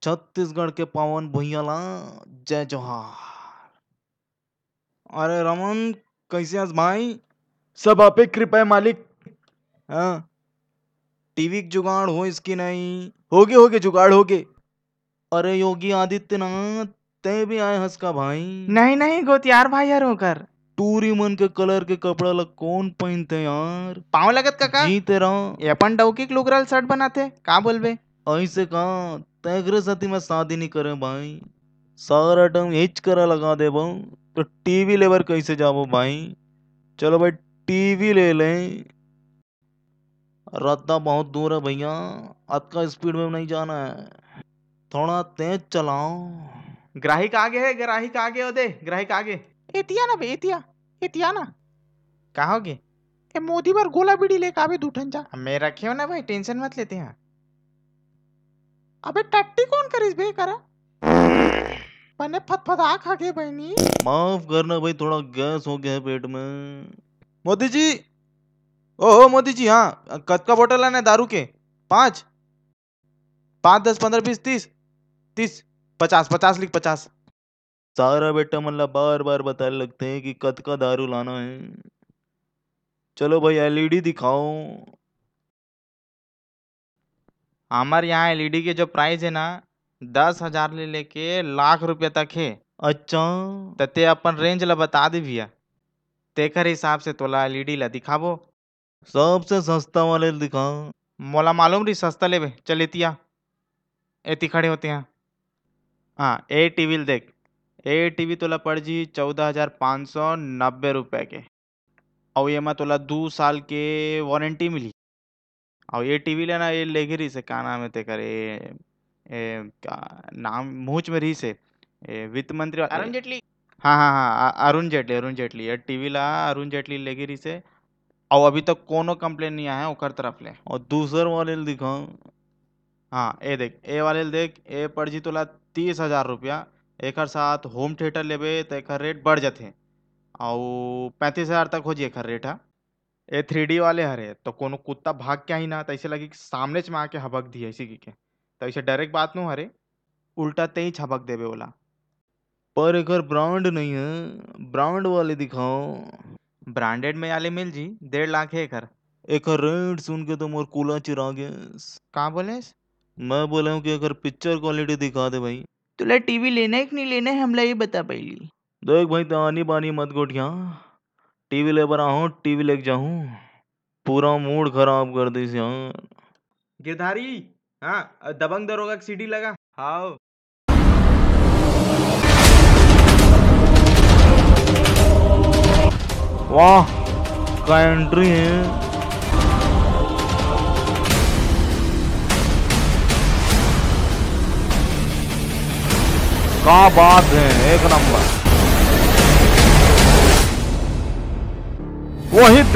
छत्तीसगढ़ के पावन भुइयाला जय जोहार। अरे रमन, कैसे हंस भाई? सब आपे कृपा है मालिक। हाँ, टीवी की जुगाड़ हो इसकी नहीं? होगे जुगाड़ होगे। अरे योगी आदित्यनाथ, ते भी आए हंस का भाई? नहीं गोतियार भाई यार होकर टूरी मन के कलर के कपड़ा ला कौन पहनते यार? पाँव लगत काका जी तेरा ये अपन डौकी लुगरल शर्ट बनाते का बोलबे। ऐसे कहा तैगरे साथी में शादी नहीं करे भाई, सारा टर्म हिच करा लगा दे तो टीवी लेवर कैसे जाबो भाई? चलो भाई टीवी ले लें। रास्ता बहुत दूर है भैया, अतका स्पीड में नहीं जाना है, थोड़ा तेज चलाओ। ग्राहिक आगे है, ग्राहिक आगे हो दे, ग्राहिक आगे। एतिया ना बे एतिया ना कहोगे ए मोदी बार गोला बीड़ी लेके आवे दूठन जा। मैं रखे हो ना भाई, टेंशन मत लेते हैं। अबे टट्टी कौन करिस बे करा पने फतफता खा के बहनी। माफ करना भाई, थोड़ा गैस हो गया है पेट में। मोदी जी, ओहो मोदी जी, हाँ कद का बोतल है ना दारू के? 5 5 10 15 20 30 30 50 50 लिख 50। सारा बेटा मतलब बार बार बताने लगते हैं कि कद का दारू लाना है। चलो भाई एलईडी दिखाओ। हमारे यहाँ एलईडी के जो प्राइस है ना 10,000 ले लेके लाख रुपया तक है। अच्छा, तते अपन रेंज ला बता दी भैया, तेकर हिसाब से तोला एलईडी ला दिखाबो। सबसे सस्ता वाले दिखा। मोला मालूम रही सस्ता लेबे, चल एतिया एती खड़े होते हैं। हाँ ए टीवी देख, ए टीवी तोला पड़ जी 14,590 रुपए के, और ये में तोला 2 साल के वारंटी मिली। और ये टीवी लेना ये लेगे रही से का नाम है ते करे का नाम मुँह में रही से वित्त मंत्री अरुण जेटली। हाँ अरुण जेटली ये टीवी ला अरुण जेटली लेगे रही से, और अभी तक कोनो कंप्लेन नहीं आया है ओकर तरफ ले। और दूसर वाले दिखा। हाँ ए देख, ए वाले देख, ए पड़ जी तोला 30,000 रुपया। एकर साथ होम थिएटर लेबे तो एकर रेट बढ़ जाते, और 35,000 तक हो जी एकर रेट है। ए 3D वाले हरे तो कोनो कुत्ता भाग के ही ना, तो ऐसे लगी कि सामने च में आके हबक दी ऐसी की के, तो ऐसे डायरेक्ट बात नो हरे, उल्टा ते ही छबक देवे वाला। पर एकर ब्रांड नहीं है, ब्रांड वाले दिखाओ। ब्रांडेड में आले मिल जी 1.5 लाख है एकर। एकर रेट सुन के तो मोर कूला चिरा गया। कहाँ बोले? मैं बोला हूँ कि अगर पिक्चर क्वालिटी दिखा दे भाई। तुला टीवी लेना है कि नहीं लेना है, हमला ये बता पहली। देख भाई तानी बानी मत गोठिया, टीवी ले बना हूँ टीवी लेके जाऊँ, पूरा मूड खराब कर दी यार। गिरधारी, हाँ दबंग दरोगा की सीडी लगा। हाँ वाह का एंट्री है। क्या बात है, एक नंबर। वहिद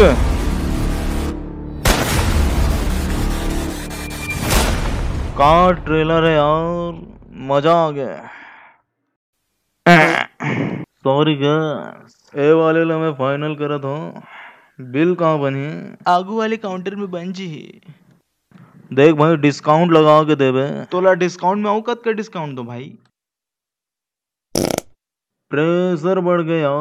का ट्रेलर है यार, मजा आ गया। सॉरी गैस, ए वाले ला मैं फाइनल करा था, बिल कहाँ बनी? आगू वाले काउंटर में बन जी। देख भाई डिस्काउंट लगा के देवे। तोला डिस्काउंट में औकत का डिस्काउंट दो भाई। प्रेशर बढ़ गया,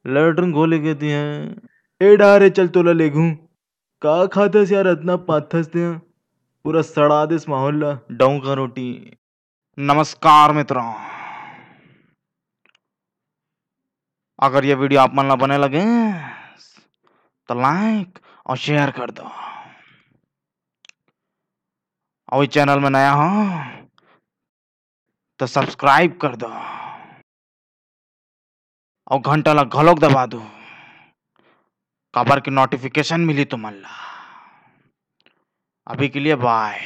लेटरिन खोले कहती है। ए डारे चल तोला ले घूं का खाते से यार इतना पाथस दे, पूरा सड़ा दे इस माहौल ला। डाउ का रोटी। नमस्कार मित्रों, अगर ये वीडियो आप मन ला बने लगे तो लाइक और शेयर कर दो, और इस चैनल में नया हो तो सब्सक्राइब कर दो, और घंटा ला घलोक दबा दो, खबर की नोटिफिकेशन मिली तो मन ला। अभी के लिए बाय।